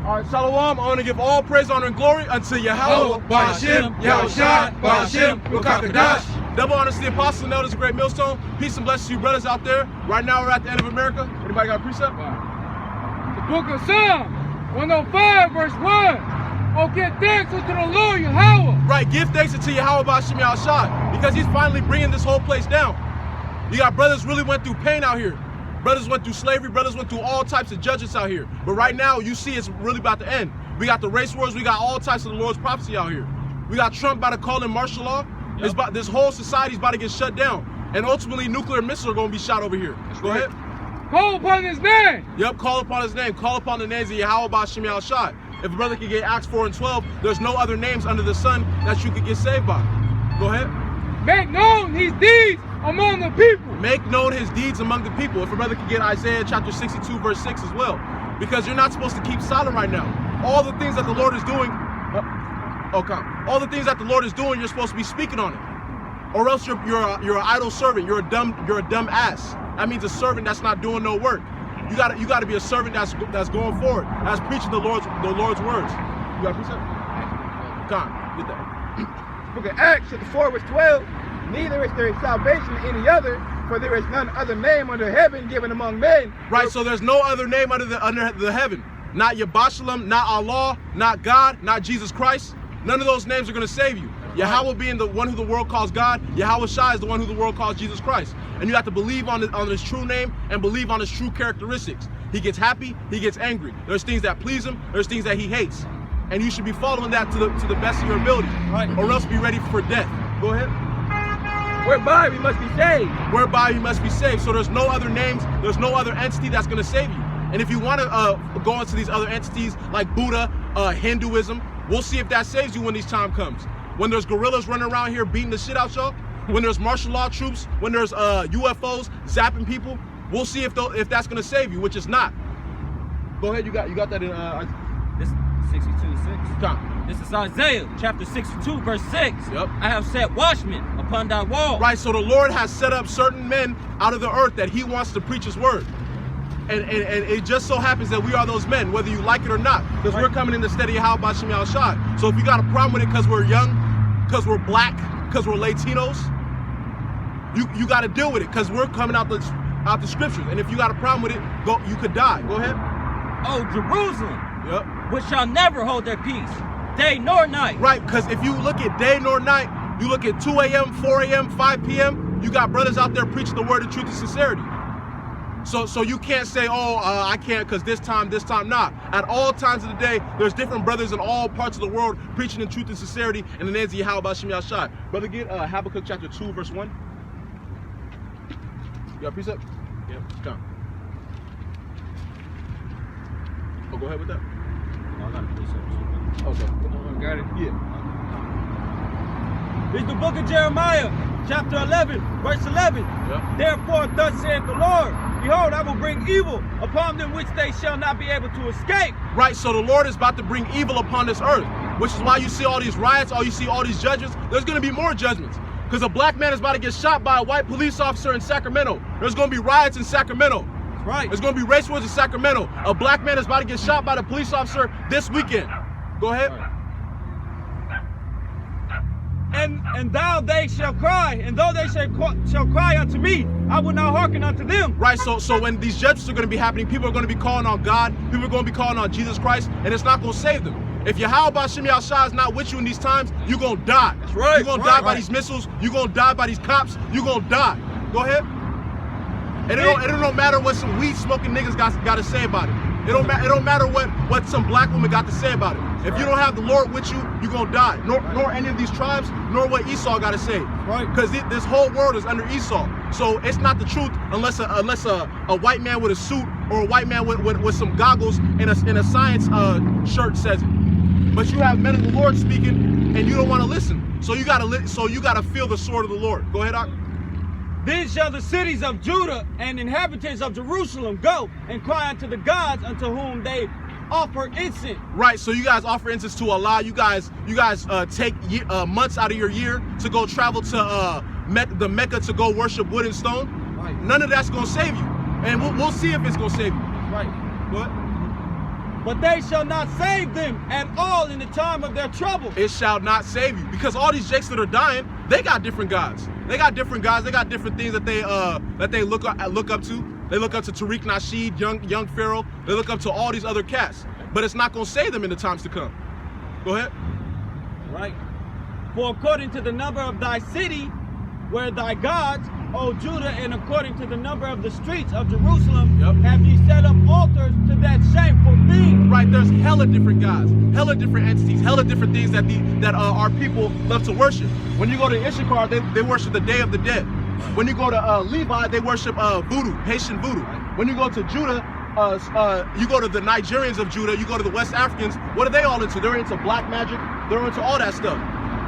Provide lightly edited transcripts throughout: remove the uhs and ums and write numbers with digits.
All right, Shalom. I want to give all praise, honor, and glory unto Yahweh, Ba'ashem, Yahushua, Ba'ashem, Rukakadash. Double honors to the apostles and elders of Great Millstone. Peace and blessings to you brothers out there. Right now we're at the end of America. Anybody got a precept? The book of Psalms, 105, verse 1. Oh, give thanks unto the Lord Yahweh. Right, give thanks unto Yahweh Ba'ashem Yahushua, because he's finally bringing this whole place down. You got brothers really went through pain out here. Brothers went through slavery, brothers went through all types of judgments out here. But right now, you see it's really about to end. We got the race wars, we got all types of the Lord's prophecy out here. We got Trump about to call in martial law. Yep. This whole society's about to get shut down. And ultimately, nuclear missiles are going to be shot over here. Go ahead. Call upon his name. Yep, call upon his name. Call upon the names of Yahweh Ba'ashem Yahushua. If a brother could get Acts 4 and 12, there's no other names under the sun that you could get saved by. Go ahead. Make known his deeds among the people. Make known his deeds among the people. If a brother could get Isaiah chapter 62 verse 6 as well. Because you're not supposed to keep silent right now. All the things that the Lord is doing, all the things that the Lord is doing, you're supposed to be speaking on it. Or else you're an idle servant. You're a dumb ass. That means a servant that's not doing no work. You gotta be a servant that's going forward, that's preaching the Lord's words. You got a precept? Come on, get that. Book of Acts, chapter 4, verse 12. Neither is there salvation in any other, for there is none other name under heaven given among men. Right, so there's no other name under the heaven. Not Yabashalam, not Allah, not God, not Jesus Christ. None of those names are going to save you. Yahweh being the one who the world calls God, Yahweh Shai is the one who the world calls Jesus Christ. And you have to believe on his true name and believe on his true characteristics. He gets happy, he gets angry. There's things that please him, there's things that he hates. And you should be following that to the best of your ability. Right. Or else be ready for death. Go ahead. Whereby we must be saved. Whereby you must be saved. So there's no other names, there's no other entity that's going to save you. And if you want to go into these other entities like Buddha, Hinduism, we'll see if that saves you when this time comes. When there's gorillas running around here beating the shit out y'all, when there's martial law troops, when there's UFOs zapping people, we'll see if that's going to save you, which is not. Go ahead, you got that in this 62:6. Come. This is Isaiah chapter 62 verse 6. Yep. I have set watchmen upon thy wall. Right, so the Lord has set up certain men out of the earth that he wants to preach his word. And it just so happens that we are those men, whether you like it or not, because we're coming in the steady Yahweh Ba'ashem Yahushua. So if you got a problem with it because we're young, because we're black, because we're Latinos, you got to deal with it because we're coming out the scriptures. And if you got a problem with it, you could die. Go ahead. Oh, Jerusalem, yep, which shall never hold their peace, day nor night. Right, because if you look at day nor night, you look at 2 a.m., 4 a.m., 5 p.m., you got brothers out there preaching the word of truth and sincerity. So you can't say, I can't because this time not. At all times of the day, there's different brothers in all parts of the world preaching in truth and sincerity in the names of Yahweh Ba'ashem Yahushua. Brother, get Habakkuk chapter 2, verse 1. You got a precept? Yep. Come. Oh, go ahead with that. I got a precept. Okay. Got it? Yeah. It's the book of Jeremiah, chapter 11, verse 11. Yep. Therefore, thus saith the Lord, behold, I will bring evil upon them which they shall not be able to escape. Right, so the Lord is about to bring evil upon this earth, which is why you see all these riots, you see all these judgments. There's going to be more judgments because a black man is about to get shot by a white police officer in Sacramento. There's going to be riots in Sacramento. That's right. There's going to be race wars in Sacramento. A black man is about to get shot by the police officer this weekend. Go ahead. And thou they shall cry, and though they shall cry unto me, I will not hearken unto them. Right, so when these judgments are going to be happening, people are going to be calling on God, people are going to be calling on Jesus Christ, and it's not going to save them. If Yahweh Ba'ashem Yahushua is not with you in these times, you're going to die. That's right. You're going to die by these missiles, you're going to die by these cops, you're going to die. Go ahead. And it don't matter what some weed smoking niggas got to say about it. It don't matter what some black woman got to say about it. If you don't have the Lord with you, you're going to die. Nor any of these tribes, nor what Esau got to say. Right. Because this whole world is under Esau. So it's not the truth unless a white man with a suit or a white man with some goggles and a science shirt says it. But you have men of the Lord speaking, and you don't want to listen. So you got to feel the sword of the Lord. Go ahead, Doc. Then shall the cities of Judah and inhabitants of Jerusalem go and cry unto the gods unto whom they offer incense. Right, so you guys offer incense to Allah. You guys take months out of your year to go travel to the Mecca to go worship wood and stone. Right. None of that's gonna save you, and we'll see if it's gonna save you. Right. What? but they shall not save them at all in the time of their trouble. It shall not save you, because all these jakes that are dying, they got different gods. They got different gods. They got different things that they look up to. They look up to Tariq Nasheed, young Pharaoh. They look up to all these other cats, but it's not gonna save them in the times to come. Go ahead. Right. For according to the number of thy city, where thy gods, O Judah, and according to the number of the streets of Jerusalem, have ye set up altars to that shameful thing. Right, there's hella different gods, hella different entities, hella different things that our people love to worship. When you go to Issachar, they worship the Day of the Dead. When you go to Levi, they worship voodoo, Haitian voodoo. When you go to Judah, you go to the Nigerians of Judah, you go to the West Africans, what are they all into? They're into black magic, they're into all that stuff.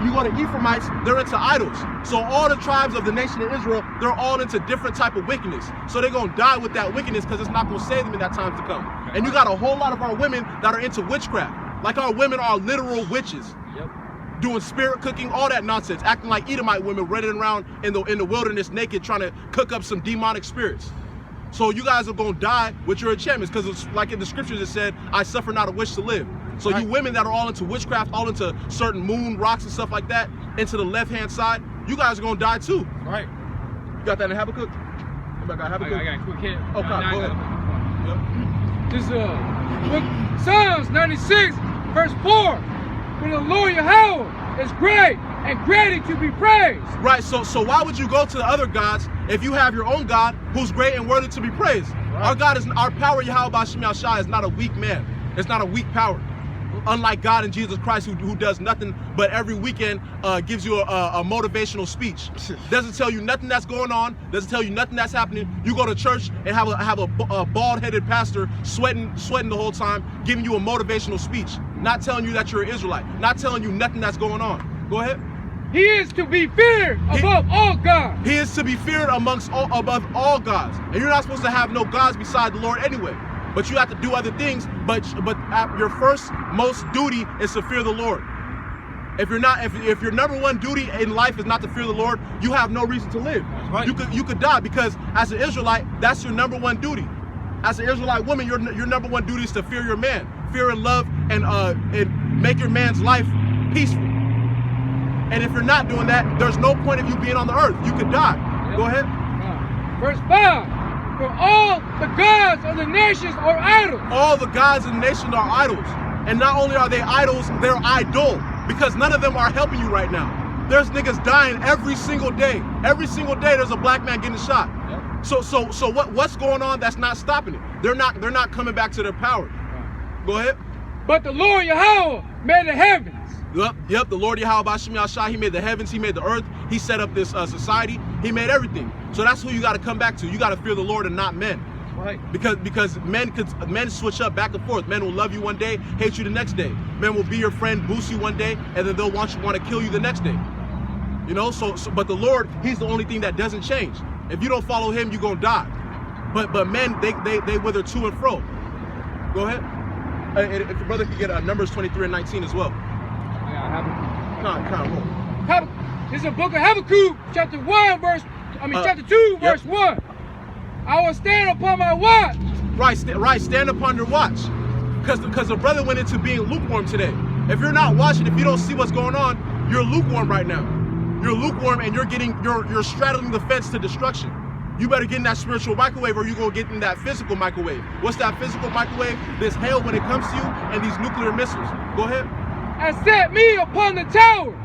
You go to Ephraimites, they're into idols. So all the tribes of the nation of Israel, they're all into different type of wickedness. So they're gonna die with that wickedness because it's not gonna save them in that time to come. And you got a whole lot of our women that are into witchcraft. Like our women are literal witches. Doing spirit cooking, all that nonsense, acting like Edomite women running around in the wilderness naked trying to cook up some demonic spirits. So you guys are gonna die with your enchantments, because it's like in the scriptures it said, I suffer not a wish to live. So you women that are all into witchcraft, all into certain moon rocks and stuff like that, into the left-hand side, you guys are gonna die too. Right. You got that in Habakkuk? I got Habakkuk? I got a quick hit. Okay, go ahead. This book, Psalms 96, verse 4. For the Lord Yahweh is great and greatly to be praised. Right, so why would you go to the other gods if you have your own God who's great and worthy to be praised? Right. Our God is, our power, Yahweh B'Shem Yahshai, is not a weak man. It's not a weak power. Unlike God and Jesus Christ, who does nothing but every weekend gives you a motivational speech. Doesn't tell you nothing that's going on, doesn't tell you nothing that's happening. You go to church and have a bald-headed pastor sweating the whole time, giving you a motivational speech, not telling you that you're an Israelite, not telling you nothing that's going on. Go ahead. He is to be feared above all gods. He is to be feared above all gods. And you're not supposed to have no gods beside the Lord anyway. But you have to do other things, but your first most duty is to fear the Lord. If your number one duty in life is not to fear the Lord, you have no reason to live. Right. You could die, because as an Israelite, that's your number one duty. As an Israelite woman, your number one duty is to fear your man, fear and love, and make your man's life peaceful. And if you're not doing that, there's no point of you being on the earth. You could die. Yep. Go ahead. Verse 5. For all the gods of the nations are idols. All the gods of the nations are idols. And not only are they idols, they're idol. Because none of them are helping you right now. There's niggas dying every single day. Every single day there's a black man getting shot. Yep. So what's going on that's not stopping it? They're not coming back to their power. Right. Go ahead. But the Lord Yahweh made the heavens. Yep, the Lord Yahweh B'Shem Yahshai, he made the heavens, he made the earth, he set up this society, he made everything. So that's who you got to come back to. You got to fear the Lord and not men. Right. Because men switch up back and forth. Men will love you one day, hate you the next day. Men will be your friend, boost you one day, and then they'll want to kill you the next day. You know, but the Lord, he's the only thing that doesn't change. If you don't follow him, you're gonna die. But men, they wither to and fro. Go ahead. If the brother could get Numbers 23 and 19 as well. This is a book of Habakkuk, chapter 2, verse 1. I will stand upon my watch. Right, stand upon your watch. Because the brother went into being lukewarm today. If you're not watching, if you don't see what's going on, you're lukewarm right now. You're lukewarm and you're straddling the fence to destruction. You better get in that spiritual microwave, or you're gonna get in that physical microwave. What's that physical microwave? This hell when it comes to you, and these nuclear missiles. Go ahead. And set me upon the tower,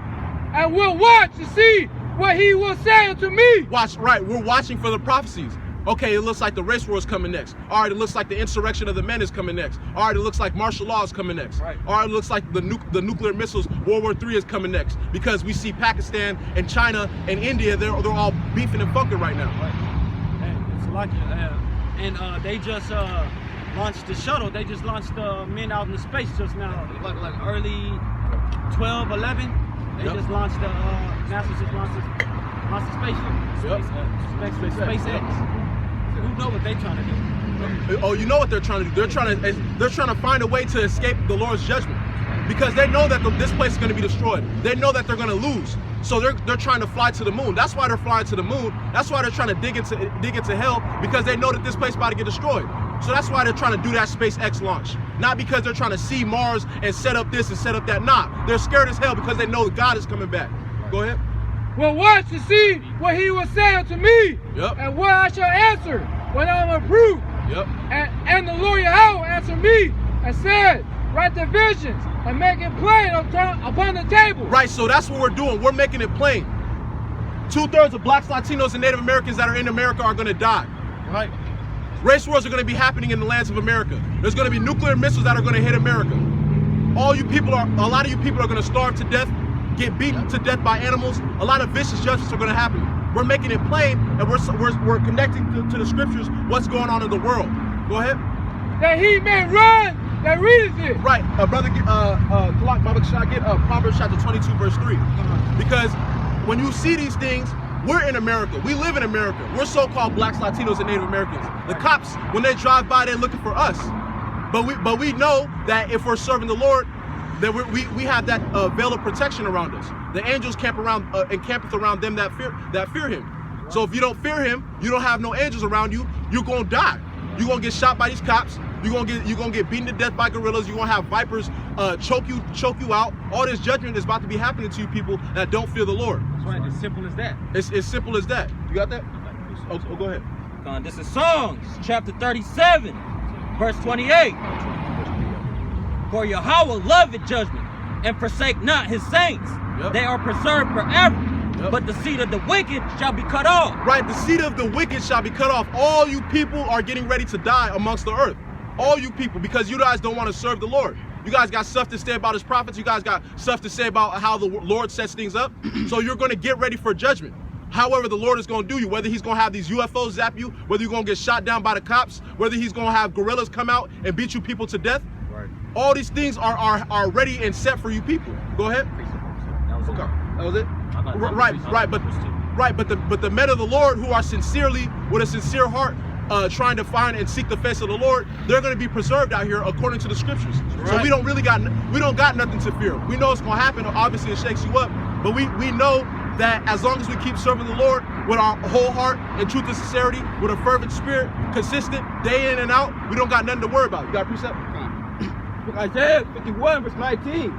and will watch to see what he will say unto me. Watch, right, we're watching for the prophecies. Okay, it looks like the race war is coming next. All right, it looks like the insurrection of the men is coming next. All right, it looks like martial law is coming next. Right. All right, it looks like the nuclear missiles, World War III is coming next. Because we see Pakistan and China and India, they're all beefing and fucking right now. Right. Hey, it's like, and they just launched the shuttle. They just launched men out into space just now, like early 12, 11. They just launched NASA just launched the spaceship. SpaceX. Who know what they're trying to do? Oh, you know what they're trying to do. They're trying to find a way to escape the Lord's judgment, because they know that this place is going to be destroyed. They know that they're going to lose, so they're trying to fly to the moon. That's why they're flying to the moon. That's why they're trying to dig into hell, because they know that this place is about to get destroyed. So that's why they're trying to do that SpaceX launch. Not because they're trying to see Mars and set up this and set up that. Nah, they're scared as hell because they know that God is coming back. Go ahead. Well, watch to see what he will say unto me, Yep. and what I shall answer when I am approved. Yep. And the Lord Yahweh answered me and said, write the visions and make it plain upon the table. Right, so that's what we're doing. We're making it plain. 2/3 of blacks, Latinos, and Native Americans that are in America are going to die. Right? Race wars are going to be happening in the lands of America. There's going to be nuclear missiles that are going to hit America. A lot of you people are going to starve to death, get beaten to death by animals. A lot of vicious justice are going to happen. We're making it plain, and we're connecting to the scriptures what's going on in the world. Go ahead. That he may run that readeth it. Right, brother. Should I get Proverbs chapter 22, verse 3? Because when you see these things, we're in America. We live in America. We're so-called blacks, Latinos, and Native Americans. The cops, when they drive by, they're looking for us. But we know that if we're serving the Lord, that we have that veil of protection around us. The angels camp around encampeth around them that fear Him. So if you don't fear Him, you don't have no angels around you. You're gonna die. You're gonna get shot by these cops. You're gonna get beaten to death by gorillas. You're gonna have vipers choke you out. All this judgment is about to be happening to you people that don't fear the Lord. That's right. As simple as that. It's as simple as that. You got that? Oh, go ahead. This is Songs, chapter 37, verse 28. For Yahweh loveth judgment, and forsake not his saints. Yep. They are preserved forever. Yep. But the seed of the wicked shall be cut off. Right, the seed of the wicked shall be cut off. All you people are getting ready to die amongst the earth. All you people, because you guys don't want to serve the Lord. You guys got stuff to say about His prophets. You guys got stuff to say about how the Lord sets things up. So you're going to get ready for judgment. However the Lord is going to do you, whether He's going to have these UFOs zap you, whether you're going to get shot down by the cops, whether He's going to have gorillas come out and beat you people to death. Right. All these things are ready and set for you people. Go ahead. That was it. Right. But the men of the Lord who are sincerely, with a sincere heart, trying to find and seek the face of the Lord, they're going to be preserved out here according to the scriptures. Right. So we don't got nothing to fear. We know it's going to happen. Obviously, it shakes you up, but we know that as long as we keep serving the Lord with our whole heart and truth and sincerity, with a fervent spirit, consistent, day in and out, we don't got nothing to worry about. You got a precept? Isaiah 51, verse 19.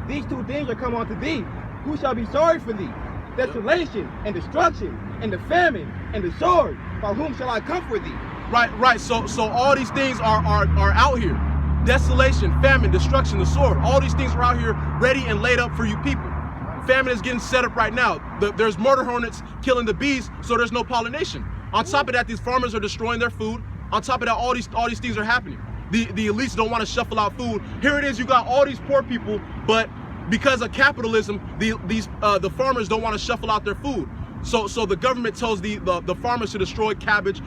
These two things are come unto thee. Who shall be sorry for thee? Desolation and destruction and the famine and the sword. By whom shall I comfort thee? Right. So all these things are out here. Desolation, famine, destruction, the sword. All these things are out here ready and laid up for you people. Famine is getting set up right now. There's murder hornets killing the bees, so there's no pollination. On top of that, these farmers are destroying their food. On top of that, all these things are happening. The elites don't want to shuffle out food. Here it is, you got all these poor people, but because of capitalism, the farmers don't want to shuffle out their food. So the government tells the farmers to destroy cabbage,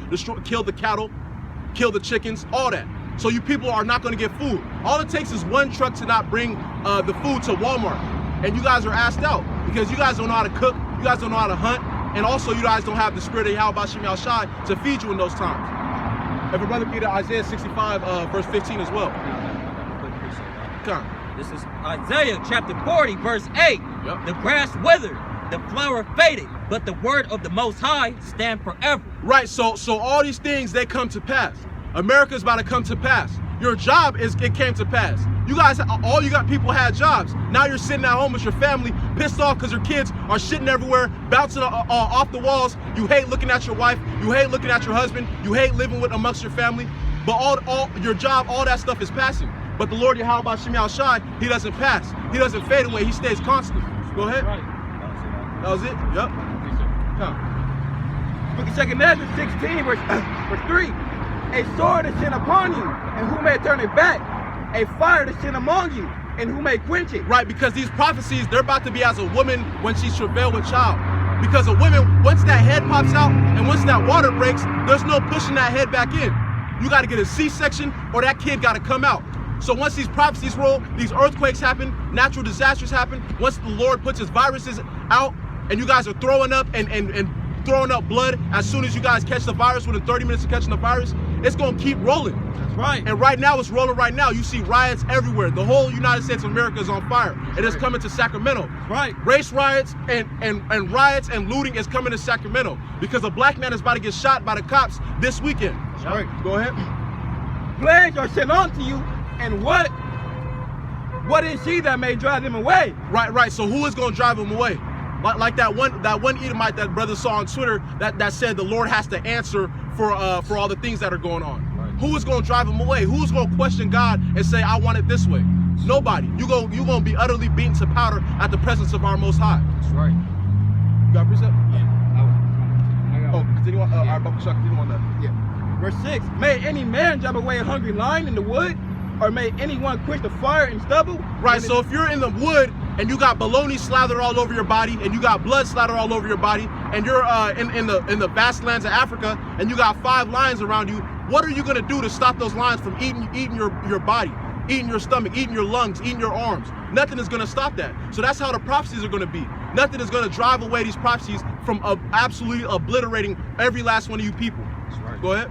kill the cattle, kill the chickens, all that. So you people are not going to get food. All it takes is one truck to not bring the food to Walmart, and you guys are asked out because you guys don't know how to cook, you guys don't know how to hunt, and also you guys don't have the spirit of Yahweh Shem Shai to feed you in those times. If a brother be to Isaiah 65, verse 15 as well. Come. This is Isaiah chapter 40, verse 8. Yep. The grass withered, the flower faded, but the word of the Most High stand forever. Right, so all these things, they come to pass. America's about to come to pass. Your job it came to pass. You guys, all you got people had jobs. Now you're sitting at home with your family, pissed off because your kids are shitting everywhere, bouncing off the walls. You hate looking at your wife. You hate looking at your husband. You hate living amongst your family. But all your job, all that stuff is passing. But the Lord Yahweh Shem Shai, He doesn't pass. He doesn't fade away. He stays constant. Go ahead. Right. That was it? Yep. Book of 2 Ezra 16, verse 3. A sword is sent upon you, and who may turn it back? A fire is sent among you, and who may quench it? Right, because these prophecies, they're about to be as a woman when she's travailed with child. Because a woman, once that head pops out, and once that water breaks, there's no pushing that head back in. You got to get a C-section, or that kid got to come out. So once these prophecies roll, these earthquakes happen, natural disasters happen, once the Lord puts His viruses out, and you guys are throwing up and throwing up blood as soon as you guys catch the virus, within 30 minutes of catching the virus, it's going to keep rolling. That's right. And right now, it's rolling right now. You see riots everywhere. The whole United States of America is on fire. It is coming to Sacramento. That's right. Race riots and riots and looting is coming to Sacramento because a black man is about to get shot by the cops this weekend. That's right. Go ahead. plagues are sent unto you, and what is he that may drive them away? Right. So who is going to drive them away? Like that one Edomite that brother saw on Twitter that said the Lord has to answer for all the things that are going on. Right. Who is going to drive them away? Who's going to question God and say, I want it this way? Nobody. You're going to be utterly beaten to powder at the presence of our Most High. That's right. You got a precept? Yeah. Oh, continue on. All right, Baba Chuck, continue on that. Yeah. Verse 6, may any man drive away a hungry lion in the wood, or may anyone quench the fire in stubble? Right, so if you're in the wood and you got bologna slathered all over your body and you got blood slathered all over your body and you're in the vast lands of Africa and you got 5 lions around you, what are you going to do to stop those lions from eating your body, eating your stomach, eating your lungs, eating your arms? Nothing is going to stop that. So that's how the prophecies are going to be. Nothing is going to drive away these prophecies from absolutely obliterating every last one of you people. That's right. Go ahead.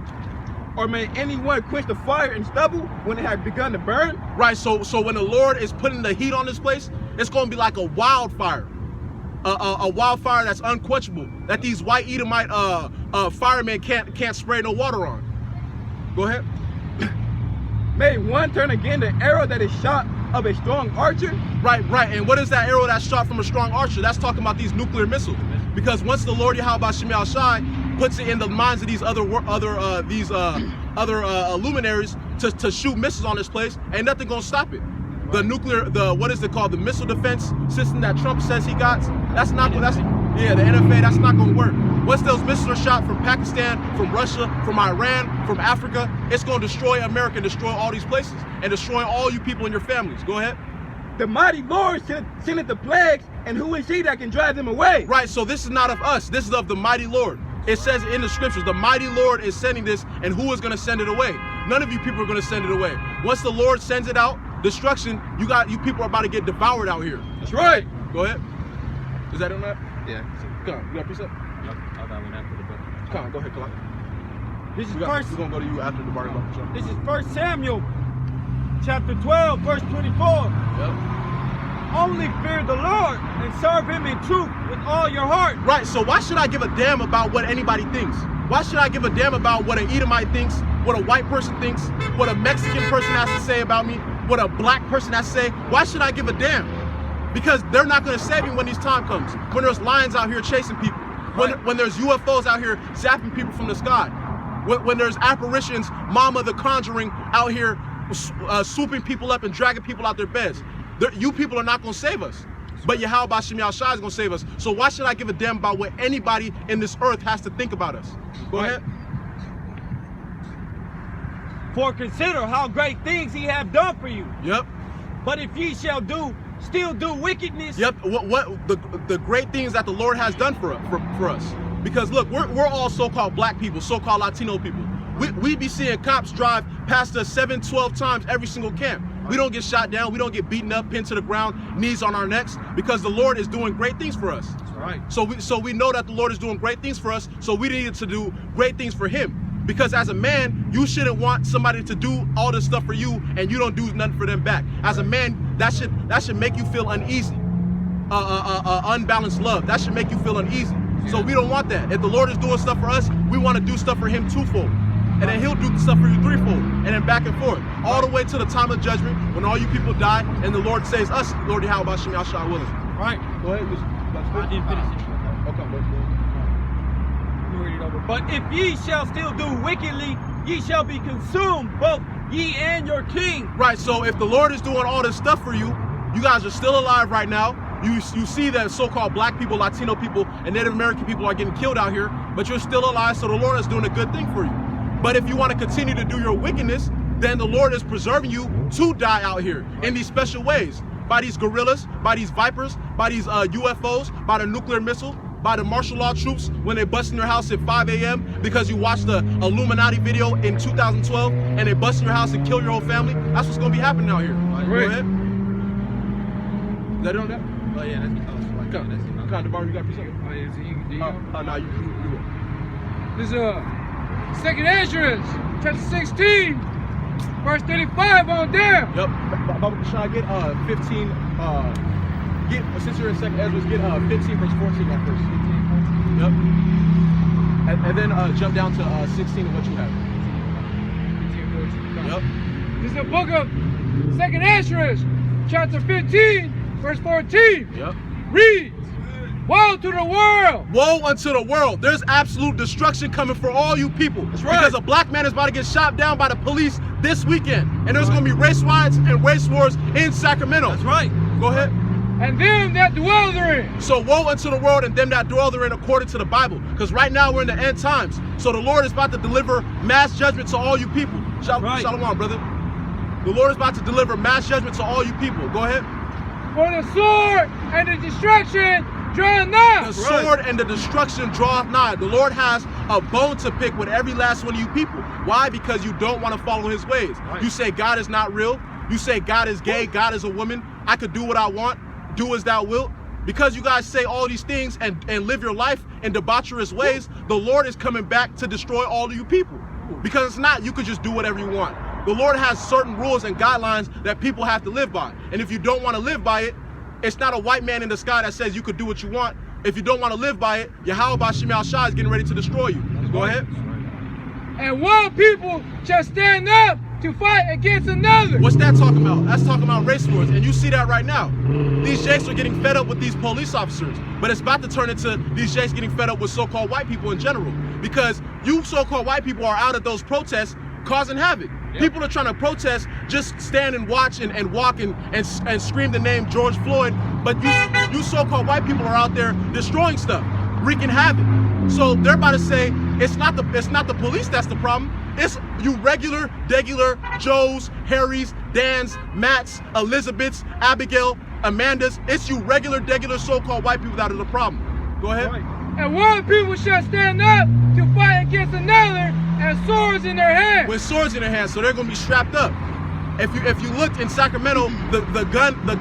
Or may anyone quench the fire in stubble when it has begun to burn? Right, so when the Lord is putting the heat on this place, it's going to be like a wildfire. A wildfire that's unquenchable, that these white Edomite firemen can't spray no water on. Go ahead. May one turn again the arrow that is shot of a strong archer? Right. And what is that arrow that's shot from a strong archer? That's talking about these nuclear missiles. Because once the Lord Yahweh Shem Al Shai puts it in the minds of these other luminaries to shoot missiles on this place, ain't nothing gonna stop it. The nuclear, what is it called? The missile defense system that Trump says he got. The NFA. That's not gonna work. Once those missiles are shot from Pakistan, from Russia, from Iran, from Africa, it's gonna destroy America and destroy all these places and destroy all you people and your families. Go ahead. The mighty Lord sendeth the plagues, and who is he that can drive them away? Right, so this is not of us. This is of the mighty Lord. It says in the scriptures, the mighty Lord is sending this, and who is going to send it away? None of you people are going to send it away. Once the Lord sends it out, destruction, you people are about to get devoured out here. That's right. Go ahead. Is that on that? Yeah. Come on, you got a precept? Yep, I got one after the book. Come on, go ahead, Kalak. This is We're going to go to you after the bar. This is 1 Samuel, chapter 12, verse 24. Yep. Only fear the Lord and serve him in truth with all your heart. Right, so why should I give a damn about what anybody thinks? Why should I give a damn about what an Edomite thinks, what a white person thinks, what a Mexican person has to say about me, what a black person has to say? Why should I give a damn? Because they're not going to save me when this time comes. When there's lions out here chasing people. When there's UFOs out here zapping people from the sky. When there's apparitions, Mama the Conjuring out here swooping people up and dragging people out their beds. You people are not going to save us. But Yahweh Shem Yahweh Shai is going to save us. So why should I give a damn about what anybody in this earth has to think about us? Go ahead. For consider how great things he hath done for you. Yep. But if ye shall still do wickedness. Yep. What the great things that the Lord has done for us. Because look, we're all so-called black people, so-called Latino people. We be seeing cops drive past us 7, 12 times every single camp. We don't get shot down. We don't get beaten up, pinned to the ground, knees on our necks, because the Lord is doing great things for us. That's right. So we know that the Lord is doing great things for us, so we need to do great things for him. Because as a man, you shouldn't want somebody to do all this stuff for you and you don't do nothing for them back. As a man, that should make you feel uneasy. Unbalanced love. That should make you feel uneasy. So we don't want that. If the Lord is doing stuff for us, we want to do stuff for him twofold. And then he'll do stuff for you threefold, and then back and forth, all the way to the time of judgment when all you people die, and the Lord saves us, Lord Yahweh Shem Yahweh willing. Right. Go ahead. I didn't finish it. Okay, go. Let me read it over. But if ye shall still do wickedly, ye shall be consumed, both ye and your king. Right. So if the Lord is doing all this stuff for you, you guys are still alive right now. You see that so-called black people, Latino people, and Native American people are getting killed out here, but you're still alive. So the Lord is doing a good thing for you. But if you want to continue to do your wickedness, then the Lord is preserving you to die out here in these special ways. By these guerrillas, by these vipers, by these UFOs, by the nuclear missile, by the martial law troops when they bust in your house at 5 a.m. because you watched the Illuminati video in 2012 and they bust in your house and kill your whole family. That's what's going to be happening out here. Right. Go ahead. Is that it on that? Oh, yeah, that's Come on, DeVar, you got a piece of it? Oh, yeah, so you No, you will. This is Second Ezra, chapter 16, verse 35 on down. Yep. Baba Kashai, get 15. Since you're in Second Ezra, get 15 verse 14 at first. Yep. And then jump down to 16 of what you have. 15, 14. Yep. This is the book of 2nd Esdras, chapter 15, verse 14. Yep. Reads, woe to the world. Woe unto the world. There's absolute destruction coming for all you people. That's right. Because a black man is about to get shot down by the police this weekend. And there's going to be race riots and race wars in Sacramento. That's right. Go ahead. And them that dwell therein. So woe unto the world and them that dwell therein according to the Bible. Because right now we're in the end times. So the Lord is about to deliver mass judgment to all you people. Right. Shalom, brother. The Lord is about to deliver mass judgment to all you people. Go ahead. For the sword and the destruction draw nigh. The sword and the destruction draweth nigh. The Lord has a bone to pick with every last one of you people. Why? Because you don't want to follow his ways. Right. You say God is not real. You say God is gay. God is a woman. I could do what I want. Do as thou wilt. Because you guys say all these things and live your life in debaucherous ways, the Lord is coming back to destroy all of you people. Because it's not you could just do whatever you want. The Lord has certain rules and guidelines that people have to live by. And if you don't want to live by it, it's not a white man in the sky that says you could do what you want. If you don't want to live by it, Yahweh Bashim Al-Shah is getting ready to destroy you. Go ahead. And one people shall stand up to fight against another. What's that talking about? That's talking about race wars, and you see that right now. These jakes are getting fed up with these police officers, but it's about to turn into these jakes getting fed up with so-called white people in general, because you so-called white people are out at those protests causing havoc. Yep. People are trying to protest, just stand and watch and walk and scream the name George Floyd, but you so-called white people are out there destroying stuff, wreaking havoc. So they're about to say it's not the police that's the problem. It's you regular, Joes, Harrys, Dans, Matts, Elizabeths, Abigail, Amandas. It's you regular, so-called white people that are the problem. Go ahead. Right. And one people shall stand up to fight against another and swords in their hands. With swords in their hands, so they're gonna be strapped up. If you looked in Sacramento, the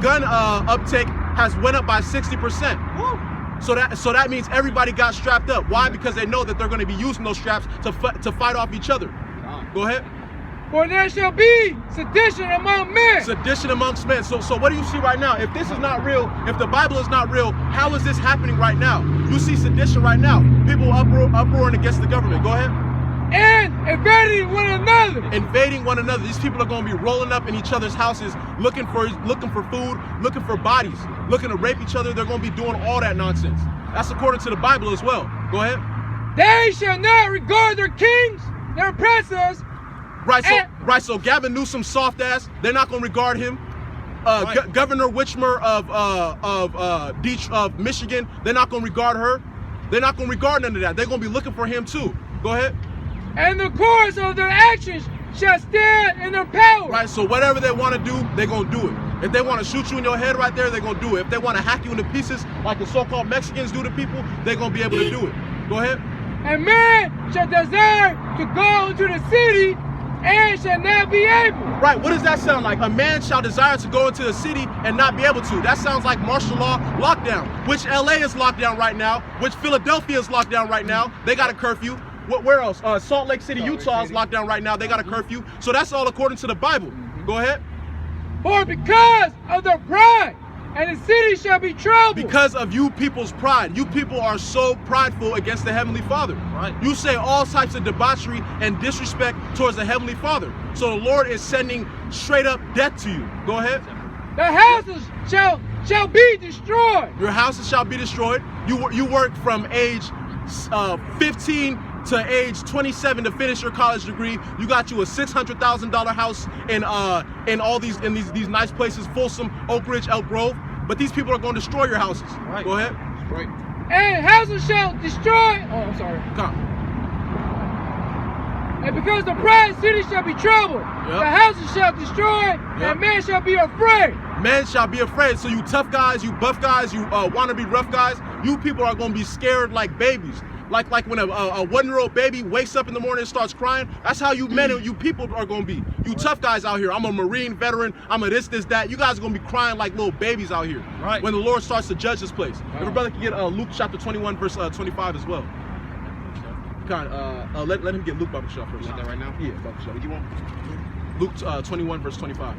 gun uptake has went up by 60%. Woo. So that means everybody got strapped up. Why? Because they know that they're going to be using those straps to fight off each other. Go ahead. For there shall be sedition among men. Sedition amongst men. So what do you see right now? If this is not real, if the Bible is not real, how is this happening right now? You see sedition right now. People uproaring against the government. Go ahead. And invading one another. Invading one another. These people are going to be rolling up in each other's houses, looking for food, looking for bodies, looking to rape each other. They're going to be doing all that nonsense. That's according to the Bible as well. Go ahead. They shall not regard their kings, their princes. Right. So Gavin Newsom, soft ass. They're not going to regard him. Right. Governor Whitmer of Michigan. They're not going to regard her. They're not going to regard none of that. They're going to be looking for him too. Go ahead. And the course of their actions shall stand in their power. Right, so whatever they want to do, they're going to do it. If they want to shoot you in your head right there, they're going to do it. If they want to hack you into pieces like the so-called Mexicans do to people, they're going to be able to do it. Go ahead. And man shall desire to go into the city and shall not be able. Right, what does that sound like? A man shall desire to go into the city and not be able to. That sounds like martial law lockdown, which LA is locked down right now, which Philadelphia is locked down right now. They got a curfew. Where else? Salt Lake City, Utah is locked down right now. They got a curfew. So that's all according to the Bible. Go ahead. For because of their pride, and the city shall be troubled. Because of you people's pride. You people are so prideful against the Heavenly Father. Right. You say all types of debauchery and disrespect towards the Heavenly Father. So the Lord is sending straight up death to you. Go ahead. The houses shall be destroyed. Your houses shall be destroyed. You work from age 15 to age 27 to finish your college degree. You got you a $600,000 house in all these nice places, Folsom, Oak Ridge, Elk Grove. But these people are going to destroy your houses. Right. Go ahead. Right. And houses shall destroy. Oh, I'm sorry. Come. And because the pride city shall be troubled, Yep. the houses shall destroy, and men shall be afraid. Men shall be afraid. So you tough guys, you buff guys, you wannabe rough guys, you people are going to be scared like babies. Like when a 1-year-old baby wakes up in the morning and starts crying, that's how you men and you people are going to be. You tough guys out here. I'm a Marine veteran. I'm a this, that. You guys are going to be crying like little babies out here. Right. When the Lord starts to judge this place. If a brother can get Luke chapter 21, verse 25 as well. Let him get Luke Bible Shop first. Like that right now? Yeah, Bible Shop. What you want? Luke 21, verse 25.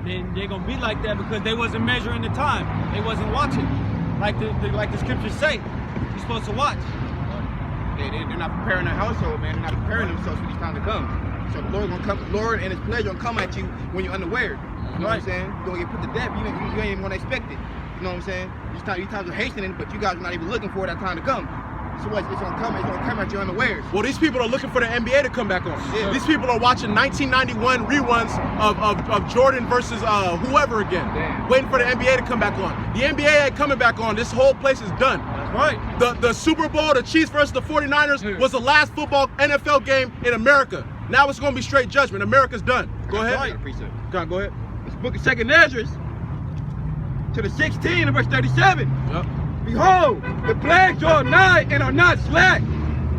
Then they're gonna be like that because they wasn't measuring the time. They wasn't watching. Like the scriptures say, you're supposed to watch. They're not preparing their household, man. They're not preparing themselves for these times to come. So the Lord and His pleasure gonna come at you when you're unaware. You know what I'm saying? You're gonna get put to death. You ain't even gonna expect it. You know what I'm saying? These times are hastening, but you guys are not even looking for that time to come. So what? It's gonna come at you unawares. Well, these people are looking for the NBA to come back on. Yeah. These people are watching 1991 reruns of Jordan versus whoever again, Damn. waiting for the NBA to come back on. The NBA ain't coming back on. This whole place is done. That's right. The Super Bowl, the Chiefs versus the 49ers was the last football NFL game in America. Now it's gonna be straight judgment. America's done. Go ahead. Right. Go ahead. This book of 2nd Ezra to the 16 and verse 37. Yep. Behold, the plagues draw nigh and are not slack.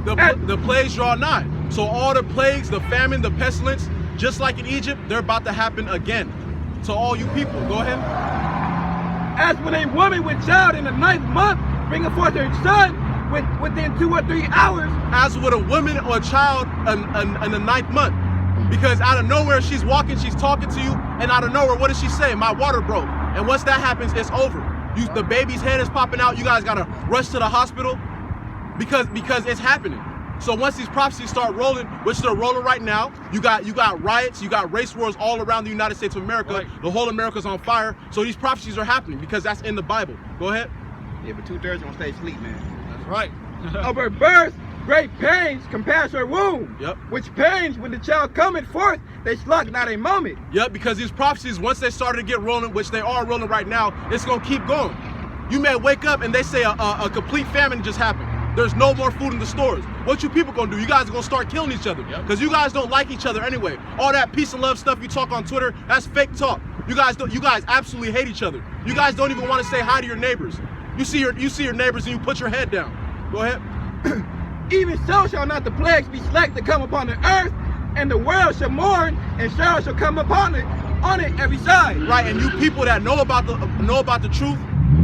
The plagues draw nigh. So all the plagues, the famine, the pestilence, just like in Egypt, they're about to happen again. To all you people, go ahead. As when a woman with child in the 9th month bringeth forth her son within 2 or 3 hours. As with a woman or a child in the 9th month. Because out of nowhere, she's walking, she's talking to you, and out of nowhere, what does she say? My water broke. And once that happens, it's over. The baby's head is popping out. You guys gotta rush to the hospital because it's happening. So once these prophecies start rolling, which they're rolling right now, you got riots, you got race wars all around the United States of America. Right. The whole America's on fire. So these prophecies are happening because that's in the Bible. Go ahead. Yeah, but 2/3 gonna stay asleep, man. That's right. Of her birth, great pains compass her womb. Yep. Which pains, when the child cometh forth, they slug not a moment. Yep, because these prophecies, once they started to get rolling, which they are rolling right now, it's gonna keep going. You may wake up and they say a complete famine just happened. There's no more food in the stores. What you people gonna do? You guys are gonna start killing each other because you guys don't like each other anyway. All that peace and love stuff you talk on Twitter, that's fake talk. You guys absolutely hate each other. You guys don't even want to say hi to your neighbors. You see your neighbors and you put your head down. Go ahead. Even so shall not the plagues be slack to come upon the earth, and the world shall mourn, and sorrow shall come upon it on it every side. Right, and you people that know about the truth,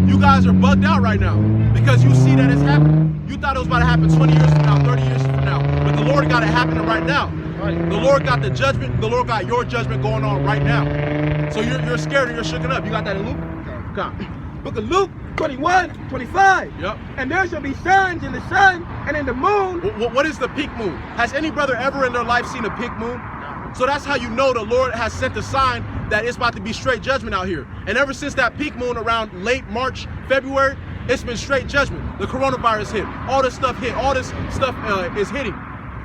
you guys are bugged out right now because you see that it's happening. You thought it was about to happen 20 years from now, 30 years from now, but the Lord got it happening right now. Right. The Lord got the judgment. The Lord got your judgment going on right now. So you're scared and you're shooken up. You got that in Luke? Okay. Book of Luke 21:25. Yep. And there shall be signs in the sun and in the moon. What is the peak moon? Has any brother ever in their life seen a peak moon? So that's how you know the Lord has sent a sign that it's about to be straight judgment out here. And ever since that peak moon around late March, February, it's been straight judgment. The coronavirus hit. All this stuff hit. All this stuff is hitting.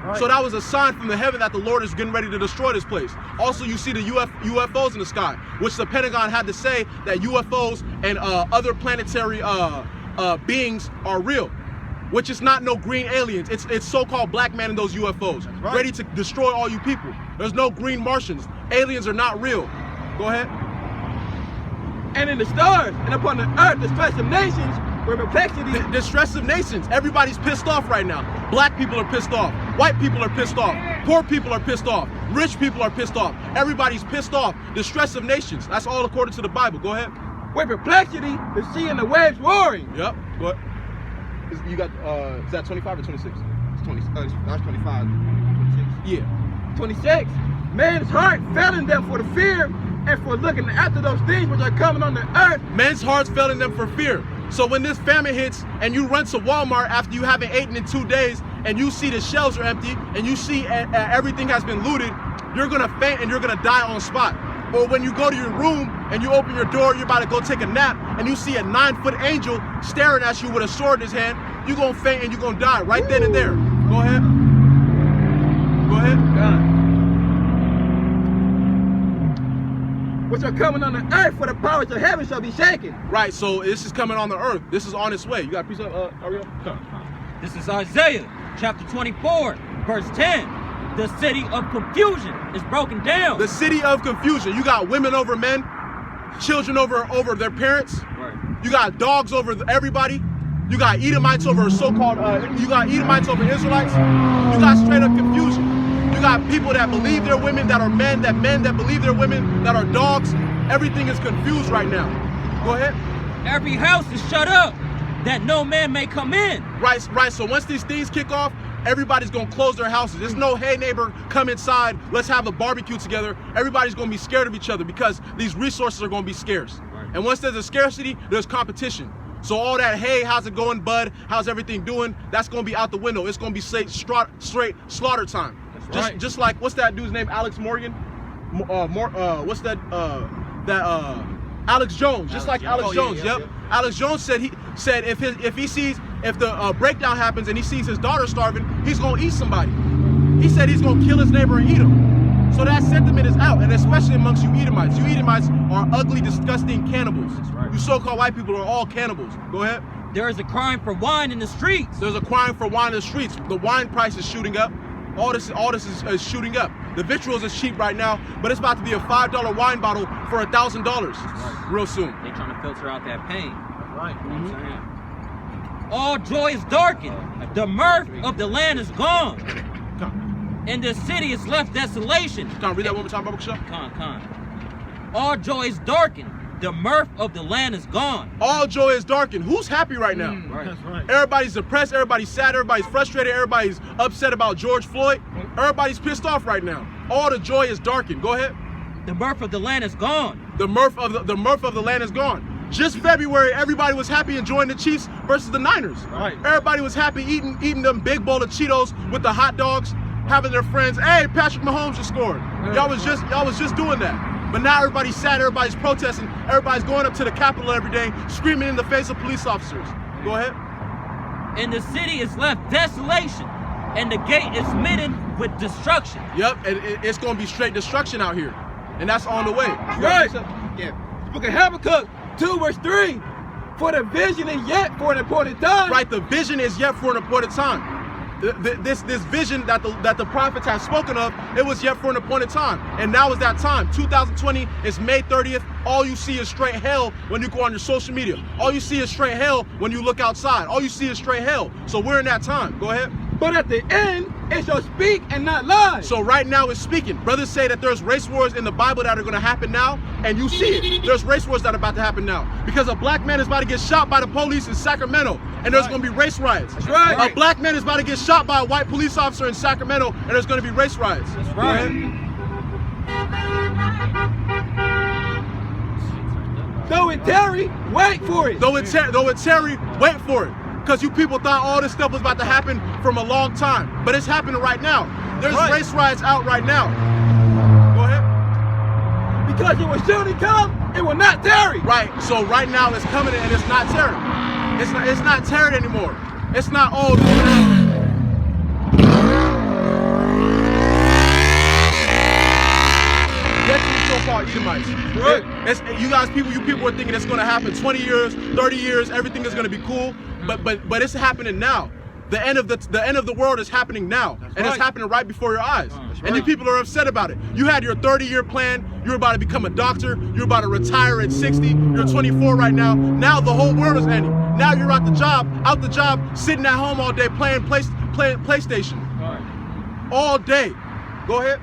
Right. So that was a sign from the heaven that the Lord is getting ready to destroy this place. Also, you see the UFOs in the sky, which the Pentagon had to say that UFOs and other planetary beings are real, which is not no green aliens. It's so-called black man in those UFOs, right, ready to destroy all you people. There's no green Martians. Aliens are not real. Go ahead. And in the stars and upon the earth, the stress of nations, where perplexity. The stress of nations. Everybody's pissed off right now. Black people are pissed off. White people are pissed off. Poor people are pissed off. Rich people are pissed off. Everybody's pissed off. The stress of nations. That's all according to the Bible. Go ahead. Where perplexity, the sea and the waves roaring. Yep. Go ahead. You got, is that 25 or 26? It's 20, that's 25. 26. Yeah. 26. Man's heart failing them for the fear and for looking after those things which are coming on the earth. Men's hearts failing them for fear. So when this famine hits and you run to Walmart after you haven't eaten in 2 days and you see the shelves are empty and you see everything has been looted, you're gonna faint and you're gonna die on spot. Or when you go to your room and you open your door, you're about to go take a nap and you see a 9-foot angel staring at you with a sword in his hand, you're gonna faint and you're gonna die right then and there. Go ahead. Go ahead. God. Which are coming on the earth, for the powers of heaven shall be shaken. Right, so this is coming on the earth. This is on its way. You got a piece of Ariel? This is Isaiah chapter 24, verse 10. The city of confusion is broken down. The city of confusion. You got women over men, children over their parents. Right. You got dogs over everybody. You got Edomites over so-called, you got Edomites over Israelites. You got straight up confusion. You got people that believe they're women that are men that believe they're women that are dogs. Everything is confused right now. Go ahead. Every house is shut up that no man may come in. Right. So once these things kick off, everybody's gonna close their houses. There's no, hey neighbor, come inside, let's have a barbecue together. Everybody's gonna be scared of each other because these resources are gonna be scarce. Right. And once there's a scarcity, there's competition. So all that, hey, how's it going, bud? How's everything doing? That's gonna be out the window. It's gonna be straight slaughter time. Just like what's that dude's name? Alex Morgan. What's that? Alex Jones. Just like Alex Jones. Yep. Alex Jones said if the breakdown happens and he sees his daughter starving, he's gonna eat somebody. He said he's gonna kill his neighbor and eat him. So that sentiment is out, and especially amongst you Edomites. You Edomites are ugly, disgusting cannibals. That's right. You so-called white people are all cannibals. Go ahead. There is a crying for wine in the streets. There's a crying for wine in the streets. The wine price is shooting up. All this is shooting up. The vitriol is cheap right now, but it's about to be a $5 wine bottle for $1,000 real soon. They trying to filter out that pain. Right. All joy is darkened. The mirth of the land is gone. And the city is left desolation. Read that one more time, Baba Kasha. All joy is darkened. The mirth of the land is gone. All joy is darkened. Who's happy right now? That's right. Everybody's depressed. Everybody's sad. Everybody's frustrated. Everybody's upset about George Floyd. Everybody's pissed off right now. All the joy is darkened. Go ahead. The mirth of the land is gone. The mirth of the land is gone. Just February, everybody was happy enjoying the Chiefs versus the Niners. Right. Everybody was happy eating them big bowl of Cheetos with the hot dogs, having their friends. Hey, Patrick Mahomes just scored. Y'all was just doing that. But now everybody's sad, everybody's protesting, everybody's going up to the Capitol every day, screaming in the face of police officers. Go ahead. And the city is left desolation, and the gate is smitten with destruction. Yep, and it's going to be straight destruction out here. And that's on the way. Right. Yeah. Book of Habakkuk 2 verse 3. For the vision is yet for an appointed time. Right, the vision is yet for an appointed time. This vision that the prophets have spoken of, it was yet for an appointed time, and now is that time. 2020 is May 30th. All you see is straight hell when you go on your social media. All you see is straight hell when you look outside. All you see is straight hell. So we're in that time. Go ahead. But at the end, it shall speak and not lie. So right now it's speaking. Brothers say that there's race wars in the Bible that are going to happen now, and you see it. There's race wars that are about to happen now. Because a black man is about to get shot by the police in Sacramento, and there's going to be race riots. That's right. A black man is about to get shot by a white police officer in Sacramento, and there's going to be race riots. That's right. Though it tarry, wait for it. Though it tarry, wait for it. Because you people thought all this stuff was about to happen from a long time. But it's happening right now. There's race riots out right now. Go ahead. Because it will surely come, it will not tarry. Right, so right now it's coming and it's not tarrying. It's not tarrying anymore. It's not old. So-called Edomites. Right. You people are thinking it's going to happen 20 years, 30 years, everything is going to be cool, but it's happening now. The end of the world is happening now, it's happening right before your eyes. And you people are upset about it. You had your 30-year plan. You're about to become a doctor. You're about to retire at 60. You're 24 right now. Now the whole world is ending. Now you're out the job, sitting at home all day playing PlayStation. All day. Go ahead.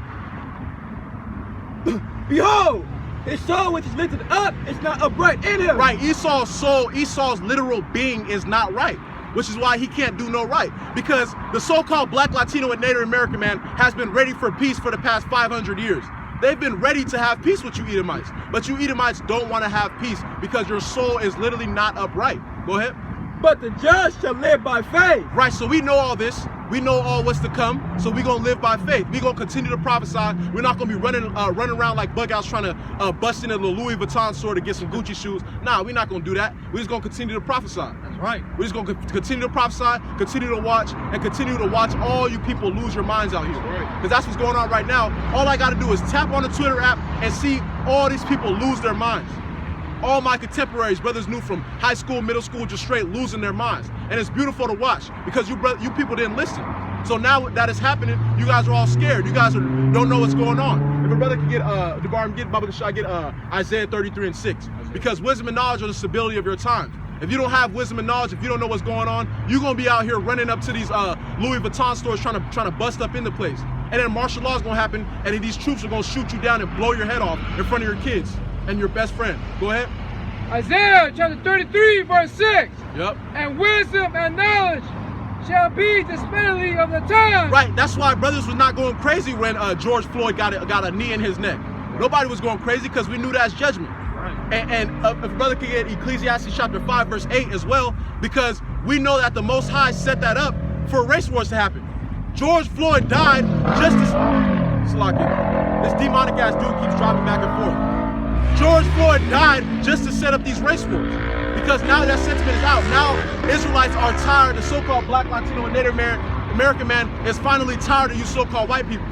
Behold, his soul which is lifted up is not upright in him. Right, Esau's soul, Esau's literal being is not right, which is why he can't do no right. Because the so-called Black, Latino, and Native American man has been ready for peace for the past 500 years. They've been ready to have peace with you Edomites. But you Edomites don't want to have peace because your soul is literally not upright. Go ahead. But the just shall live by faith. Right, so we know all this. We know all what's to come, so we're going to live by faith. We're going to continue to prophesy. We're not going to be running around like bug outs trying to bust into the Louis Vuitton store to get some Gucci shoes. Nah, we're not going to do that. We're just going to continue to prophesy. That's right. We're just going to continue to prophesy, continue to watch, and continue to watch all you people lose your minds out here. Because that's what's going on right now. All I got to do is tap on the Twitter app and see all these people lose their minds. All my contemporaries, brothers knew from high school, middle school, just straight losing their minds. And it's beautiful to watch because you people didn't listen. So now that is happening, you guys are all scared. You guys don't know what's going on. If a brother can get, Baba Kashai, get Isaiah 33:6. Because wisdom and knowledge are the stability of your times. If you don't have wisdom and knowledge, if you don't know what's going on, you're going to be out here running up to these Louis Vuitton stores trying to bust up in the place. And then martial law is going to happen, and then these troops are going to shoot you down and blow your head off in front of your kids and your best friend. Go ahead. Isaiah chapter 33 verse 6. Yep. And wisdom and knowledge shall be the speedily of the time. Right, that's why brothers was not going crazy when George Floyd got a knee in his neck. Nobody was going crazy because we knew that's judgment. Right. And if a brother could get Ecclesiastes chapter 5 verse 8 as well, because we know that the Most High set that up for race wars to happen. George Floyd died just as... This demonic ass dude keeps driving back and forth. George Floyd died just to set up these race wars. Because now that sentiment is out. Now Israelites are tired. The so-called Black, Latino, and Native American man is finally tired of you so-called white people.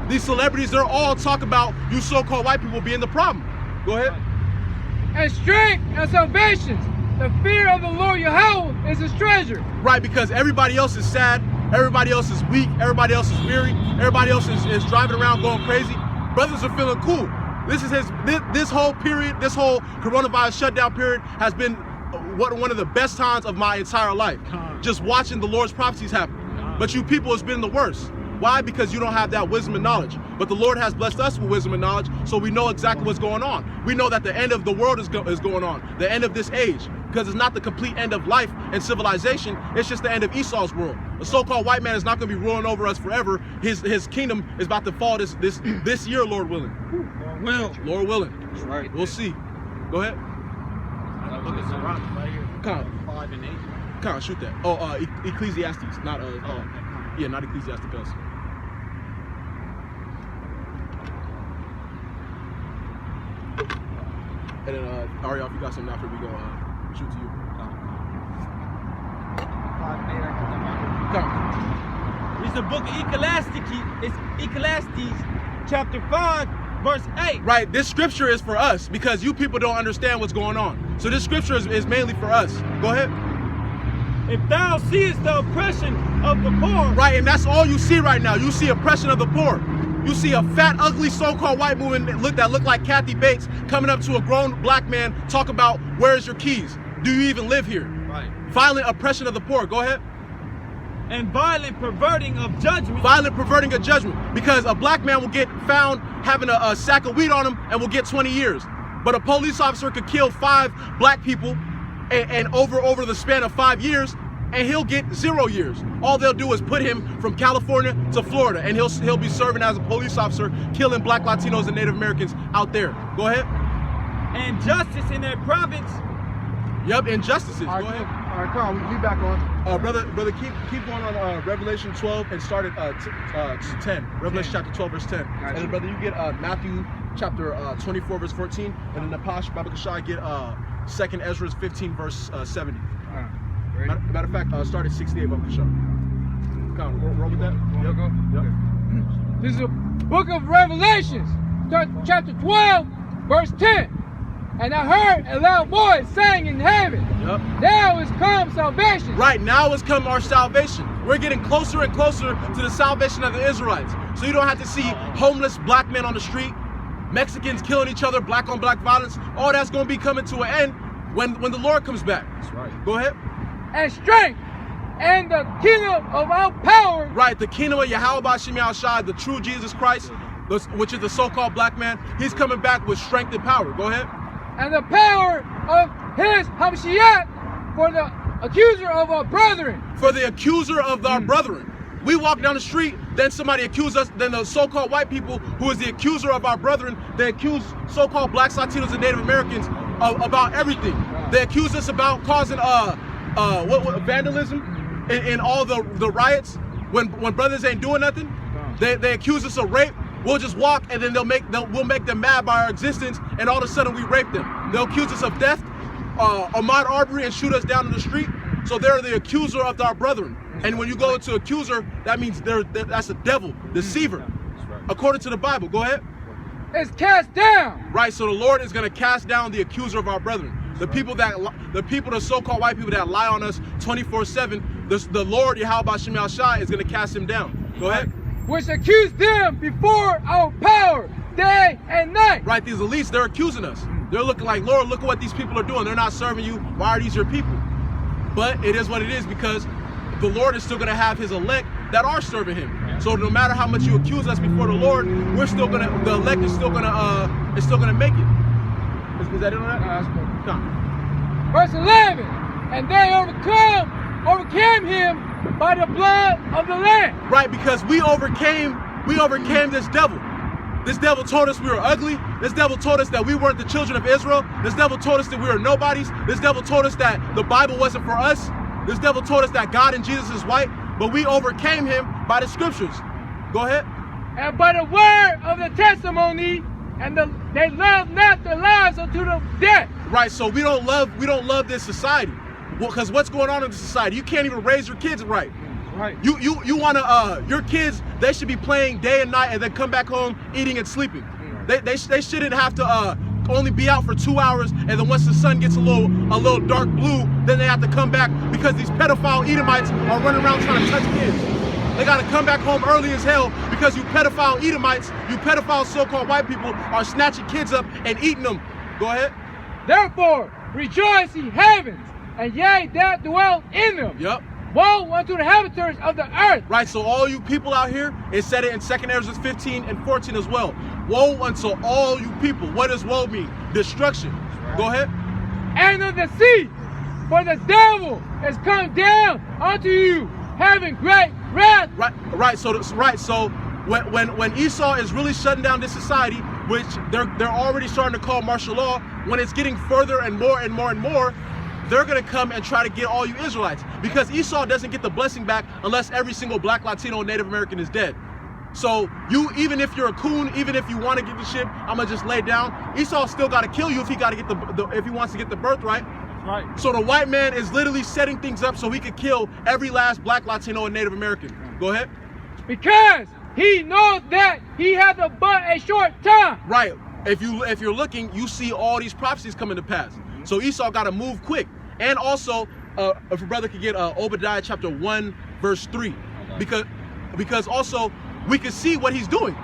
These celebrities, they're all talking about you so-called white people being the problem. Go ahead. And strength and salvation. The fear of the Lord Yahweh is his treasure. Right, because everybody else is sad. Everybody else is weak. Everybody else is weary. Everybody else is driving around going crazy. Brothers are feeling cool. This whole period, this whole coronavirus shutdown period has been one of the best times of my entire life. Just watching the Lord's prophecies happen. But you people, it's been the worst. Why? Because you don't have that wisdom and knowledge. But the Lord has blessed us with wisdom and knowledge, so we know exactly what's going on. We know that the end of the world is going on, the end of this age. Because it's not the complete end of life and civilization, it's just the end of Esau's world. The so-called white man is not going to be ruling over us forever. His kingdom is about to fall this year, Lord willing. Lord willing. That's right. We'll see. Go ahead. Look at some rocks right here. Come 5 and 8. on, shoot that. Oh, Ecclesiastes, not yeah, not Ecclesiasticus. And then Ariel, if you got something after, we go shoot to you. 5 and 8. Come. It's the book of Ecclesiastes, chapter 5, verse 8. Right, this scripture is for us because you people don't understand what's going on. So this scripture is mainly for us. Go ahead. If thou seest the oppression of the poor. Right, and that's all you see right now. You see oppression of the poor. You see a fat, ugly, so-called white woman that look like Kathy Bates coming up to a grown black man, talk about, where's your keys? Do you even live here? Right. Violent oppression of the poor. Go ahead. And violent perverting of judgment. Violent perverting of judgment. Because a black man will get found having a sack of weed on him and will get 20 years. But a police officer could kill 5 black people and over the span of 5 years, and he'll get 0 years. All they'll do is put him from California to Florida, and he'll be serving as a police officer, killing Black, Latinos, and Native Americans out there. Go ahead. And justice in their province. Yup, injustices. All Go right, ahead. all right, come on, we back on. Brother, keep going on Revelation 12 and start at 10. Revelation chapter 12, verse 10. And then, brother, you get Matthew chapter 24, verse 14, and then Napash Babakashai get 2nd Ezra 15, verse 70. Matter of fact, start at 68, Babakashai. Come on, roll with that. Yep. This is the book of Revelations, chapter 12, verse 10. And I heard a loud voice saying in heaven, Yep. now is come salvation. Right, now has come our salvation. We're getting closer and closer to the salvation of the Israelites. So you don't have to see homeless black men on the street, Mexicans killing each other, black on black violence. All that's going to be coming to an end when the Lord comes back. That's right. Go ahead. And strength and the kingdom of our power. Right, the kingdom of Yahweh Bashim Yahushua, the true Jesus Christ, which is the so-called black man, he's coming back with strength and power. Go ahead. And the power of his Hamashiach for the accuser of our brethren. For the accuser of our brethren. We walk down the street, then somebody accuses us, then the so-called white people, who is the accuser of our brethren, they accuse so-called blacks, Latinos, and Native Americans about everything. They accuse us about causing vandalism in all the riots when brothers ain't doing nothing. They accuse us of rape. We'll just walk, and then we'll make them mad by our existence, and all of a sudden we rape them. They'll accuse us of theft, Ahmaud Arbery, and shoot us down in the street. So they're the accuser of our brethren. And when you go into accuser, that means that's a devil, deceiver, according to the Bible. Go ahead. Is cast down. Right. So the Lord is going to cast down the accuser of our brethren. The so-called white people that lie on us 24/7. The Lord Yahweh Bashim Yahushua is going to cast him down. Go ahead. Which accused them before our power, day and night. Right, these elites, they're accusing us. They're looking like, Lord, look at what these people are doing. They're not serving you. Why are these your people? But it is what it is, because the Lord is still going to have his elect that are serving him. So no matter how much you accuse us before the Lord, the elect is still gonna make it. Is that it on that? That's good. No. Verse 11, and they overcame him by the blood of the Lamb. Right, because we overcame this devil. This devil told us we were ugly. This devil told us that we weren't the children of Israel. This devil told us that we were nobodies. This devil told us that the Bible wasn't for us. This devil told us that God and Jesus is white. but we overcame him by the scriptures. Go ahead. And by the word of the testimony, and they love not their lives unto the death. Right, so we don't love this society. Well, because what's going on in the society? You can't even raise your kids right. Right. You wanna your kids, they should be playing day and night and then come back home eating and sleeping. They shouldn't have to only be out for 2 hours, and then once the sun gets a little dark blue, then they have to come back because these pedophile Edomites are running around trying to touch kids. They gotta come back home early as hell because you pedophile Edomites, you pedophile so-called white people are snatching kids up and eating them. Go ahead. Therefore, rejoice ye heavens, and ye that dwell in them. Yep. Woe unto the inhabitants of the earth. Right, so all you people out here, it said it in 2 Ezra 15 and 14 as well. Woe unto all you people. What does woe mean? Destruction. Right. Go ahead. And of the sea, for the devil is come down unto you, having great wrath. Right. So when Esau is really shutting down this society, which they're already starting to call martial law, when it's getting further and more and more and more, they're gonna come and try to get all you Israelites, because Esau doesn't get the blessing back unless every single black, Latino, and Native American is dead. So even if you're a coon, even if you want to get the shit, I'm gonna just lay down. Esau still gotta kill you if he gotta get if he wants to get the birthright. Right. So the white man is literally setting things up so he could kill every last black, Latino, and Native American. Go ahead. Because he knows that he has but a short time. Right. If you're looking, you see all these prophecies coming to pass. So Esau got to move quick. And also, if a brother could get Obadiah chapter 1, verse 3, because also we can see what he's doing.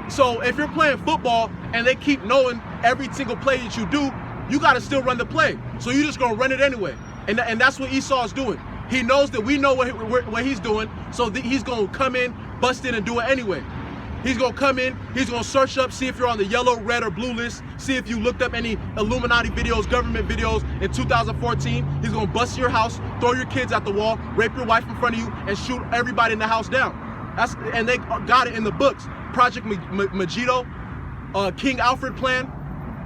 So if you're playing football and they keep knowing every single play that you do, you got to still run the play. So you're just gonna run it anyway. And that's what Esau is doing. He knows that we know what he's doing, so he's gonna come in, bust in, and do it anyway. He's gonna come in, he's gonna search up, see if you're on the yellow, red, or blue list, see if you looked up any Illuminati videos, government videos in 2014. He's gonna bust your house, throw your kids at the wall, rape your wife in front of you, and shoot everybody in the house down. And they got it in the books. Project Megiddo, King Alfred plan.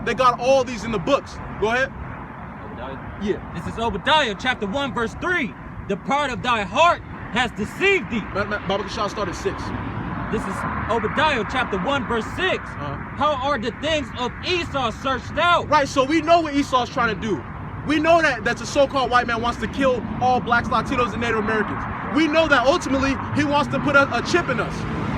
They got all these in the books. Go ahead. Obadiah. Yeah. This is Obadiah chapter 1 verse 3. The pride of thy heart has deceived thee. Baba Kashal started 6. This is Obadiah chapter 1 verse 6. How are the things of Esau searched out? Right, so we know what Esau's trying to do. We know that the so-called white man wants to kill all blacks, Latinos, and Native Americans. We know that ultimately he wants to put a chip in us.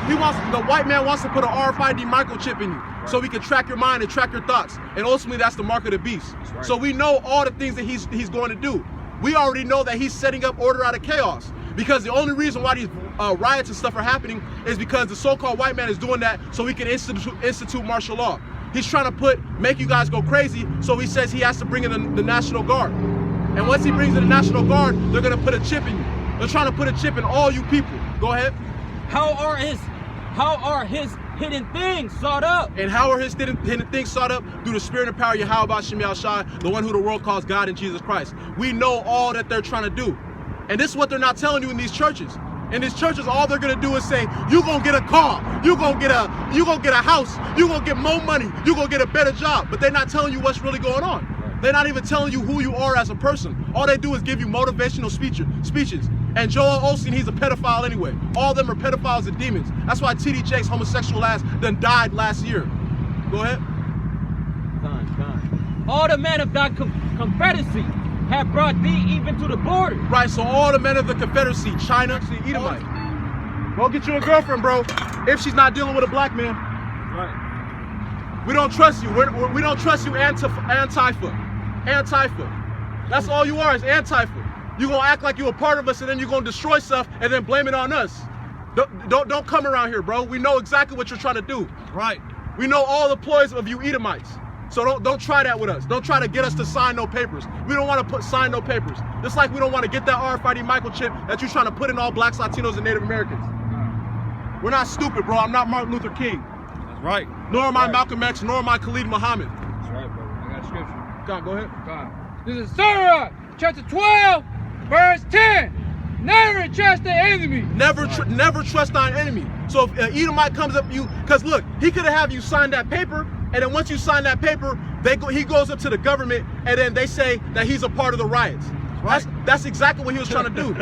The white man wants to put an RFID microchip in you, so we can track your mind and track your thoughts. And ultimately that's the mark of the beast. Right. So we know all the things that he's going to do. We already know that he's setting up order out of chaos, because the only reason why these riots and stuff are happening is because the so-called white man is doing that so he can institute martial law. He's trying to make you guys go crazy, so he says he has to bring in the National Guard. And once he brings in the National Guard, they're gonna put a chip in you. They're trying to put a chip in all you people. Go ahead. How are his hidden things sought up? And how are his hidden things sought up? Through the spirit and power of Yahweh Shem Shai, the one who the world calls God in Jesus Christ. We know all that they're trying to do. And this is what they're not telling you in these churches. In these churches, all they're gonna do is say, you gonna get a car, you gonna get a house, you gonna get more money, you gonna get a better job. But they're not telling you what's really going on. They're not even telling you who you are as a person. All they do is give you motivational speeches. And Joel Osteen, he's a pedophile anyway. All of them are pedophiles and demons. That's why T.D. Jakes, homosexual ass, then died last year. Go ahead. Fine. All the men of thy confederacy have brought thee even to the border. Right, so all the men of the Confederacy, China, Edomite. Go get you a girlfriend, bro, if she's not dealing with a black man. Right. We don't trust you. We don't trust you, Antifa. That's all you are, is Antifa. You're gonna act like you're a part of us, and then you're gonna destroy stuff and then blame it on us. Don't come around here, bro. We know exactly what you're trying to do. Right. We know all the ploys of you Edomites. So don't try that with us. Don't try to get us to sign no papers. We don't want to sign no papers. Just like we don't want to get that RFID microchip that you're trying to put in all blacks, Latinos, and Native Americans. We're not stupid, bro. I'm not Martin Luther King. That's right. Nor am I Malcolm X, nor am I Khalid Muhammad. That's right, brother. I got scripture. God, go ahead. God. This is Surah chapter 12, verse 10. Never trust the enemy. Never trust thine enemy. So if an Edomite comes up to you, because look, he could have you sign that paper, and then once you sign that paper, he goes up to the government, and then they say that he's a part of the riots. Right. That's exactly what he was trying to do.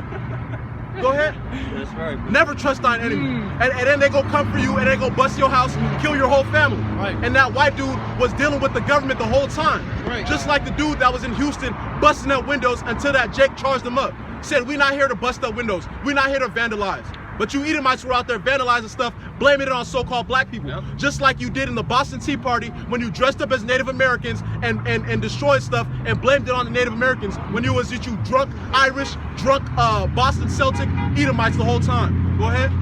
Go ahead. That's right. Never trust thine enemy. And then they go come for you and they go bust your house, kill your whole family. Right. And that white dude was dealing with the government the whole time. Right. Just like the dude that was in Houston busting up windows until that Jake charged him up. Said, we're not here to bust up windows. We're not here to vandalize. But you Edomites were out there vandalizing stuff, blaming it on so-called black people. Yep. Just like you did in the Boston Tea Party when you dressed up as Native Americans and destroyed stuff and blamed it on the Native Americans when you was you drunk Irish, drunk Boston Celtic Edomites the whole time. Go ahead.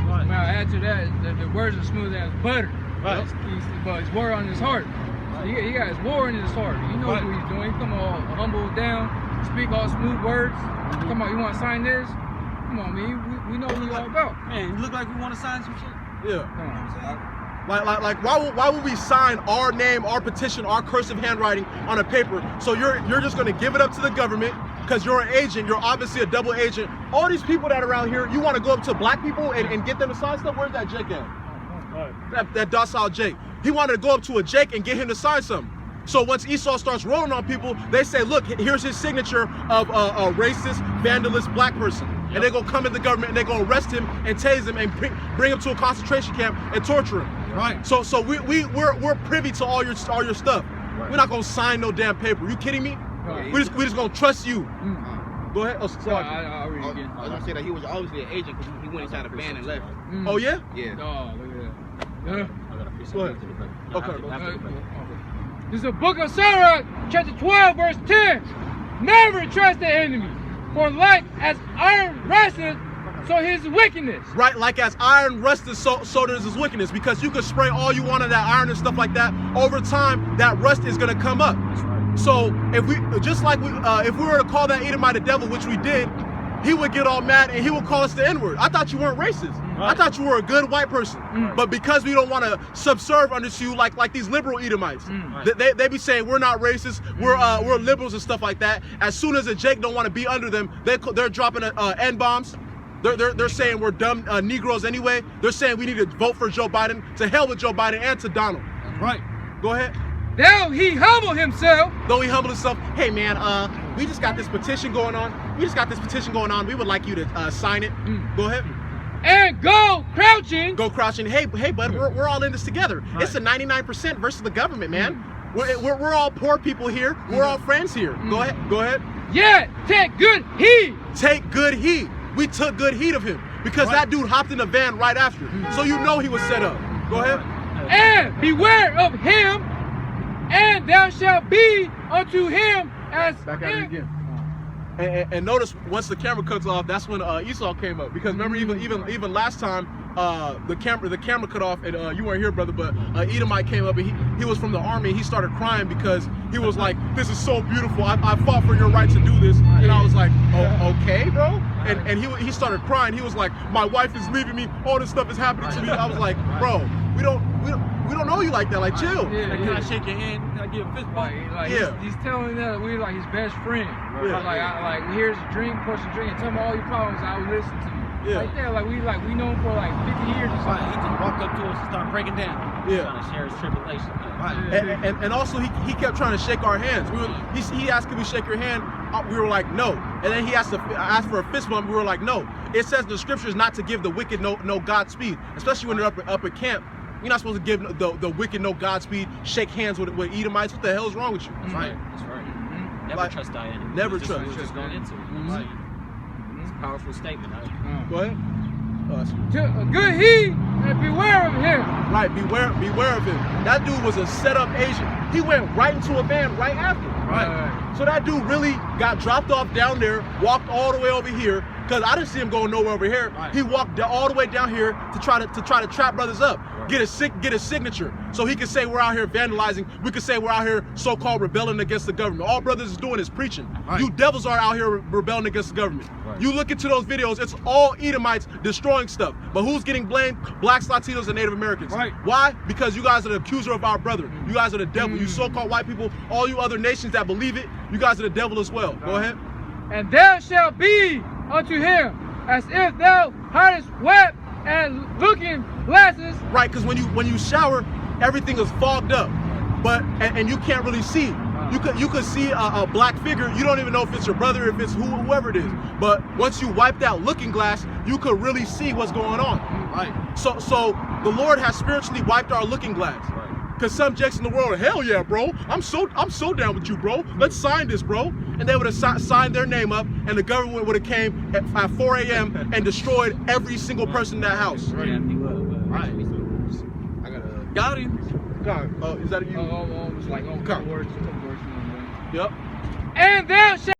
Right. Now add to that, the words are smooth as butter. Right. But it's war on his heart. So he got his war in his heart. You know what he's doing. He come all humble down, speak all smooth words. Come on, you want to sign this? Come on, man. We know what you all about. Man, you look like we want to sign some shit. Yeah. Come on. Like why would we sign our name, our petition, our cursive handwriting on a paper? So you're just gonna give it up to the government because you're an agent, you're obviously a double agent. All these people that are around here, you want to go up to black people and get them to sign stuff? Where's that Jake at? That docile Jake. He wanted to go up to a Jake and get him to sign something. So once Esau starts rolling on people, they say, look, here's his signature of a racist, vandalist black person. And they're going to come in the government and they're going to arrest him and tase him and bring him to a concentration camp and torture him. Right. So we're privy to all your stuff. Right. We're not going to sign no damn paper. You kidding me? Right. We just going to trust you. Go ahead. Oh, sorry. I'll read it again. I was gonna say that he was obviously an agent because he went inside a van and left. Oh yeah? Yeah. Oh, look at that. Go ahead. Okay. This is the book of Sirach, chapter 12, verse 10. Never trust the enemy, for like as iron rusteth, so his wickedness. Right, like as iron rusted, so does his wickedness. Because you can spray all you want of that iron and stuff like that. Over time, that rust is gonna come up. So if we were to call that Edomite a devil, which we did, he would get all mad and he would call us the N-word. I thought you weren't racist. Right. I thought you were a good white person. But because we don't want to subserve under you like these liberal Edomites, they be saying we're not racist, we're liberals and stuff like that. As soon as a Jake don't want to be under them, they're dropping N-bombs. They're saying we're dumb Negroes anyway. They're saying we need to vote for Joe Biden. To hell with Joe Biden and to Donald. Right. Go ahead. Though he humble himself. Though he humbled himself. Hey man, we just got this petition going on. We would like you to sign it. Go ahead. And go crouching. Go crouching. Hey bud, we're all in this together. Right. It's a 99% versus the government, man. We're all poor people here. We're all friends here. Go ahead. Yeah, take good heed. Take good heed. We took good heed of him because that dude hopped in the van right after. So you know he was set up. Go ahead. And beware of him, and thou shalt be unto him as back at it again. And notice once the camera cuts off, that's when Esau came up. Because remember, even last time, the camera cut off, and you weren't here, brother. But Edomite came up, and he was from the army. And he started crying because he was like, "This is so beautiful. I fought for your right to do this." And I was like, "Oh, okay, bro." And he started crying. He was like, "My wife is leaving me. All this stuff is happening to me." I was like, "Bro, we don't know you like that. Like, chill." Can I shake your hand? Can I give a fist bump? He's telling that we're like his best friend. Like here's a drink, push a drink, and tell me all your problems. I will listen to you. Like that, we know him for like 50 years or something. He just walked up to us and started breaking down. Trying to share his tribulation. And also he kept trying to shake our hands. He asked, "Can we shake your hand?" We were like, "No." And then he asked for a fist bump. We were like, "No." It says in the scriptures not to give the wicked no Godspeed, especially when they're up at camp. You're not supposed to give the wicked no Godspeed, shake hands with Edomites. What the hell is wrong with you? That's right. Never trust thy enemy. Never trust. We're just going into it. It's a powerful statement. Go ahead. Good heed and beware of him. Right, beware of him. That dude was a set-up agent. He went right into a van right after. Right. So that dude really got dropped off down there, walked all the way over here, because I didn't see him going nowhere over here. Right. He walked all the way down here to try to trap brothers up, get a signature, so he could say we're out here vandalizing. We could say we're out here so-called rebelling against the government. All brothers is doing is preaching. Right. You devils are out here rebelling against the government. Right. You look into those videos, it's all Edomites destroying stuff. But who's getting blamed? Blacks, Latinos, and Native Americans. Right. Why? Because you guys are the accuser of our brother. You guys are the devil. You so-called white people, all you other nations that believe it, you guys are the devil as well. Go ahead. And thou shalt be unto him as if thou hadst wept and looking glasses. Right, because when you shower, everything is fogged up, and you can't really see. You could see a black figure. You don't even know if it's your brother, if it's whoever it is. But once you wipe that looking glass, you could really see what's going on. Right. So the Lord has spiritually wiped our looking glass. Cause some jakes in the world are, hell yeah, bro. I'm so down with you, bro. Let's sign this, bro. And they would have signed their name up, and the government would have came at 4 a.m. and destroyed every single person in that house. Right. I gotta. Got him. God, is that you? It's like, couple words. Yep. And thou shalt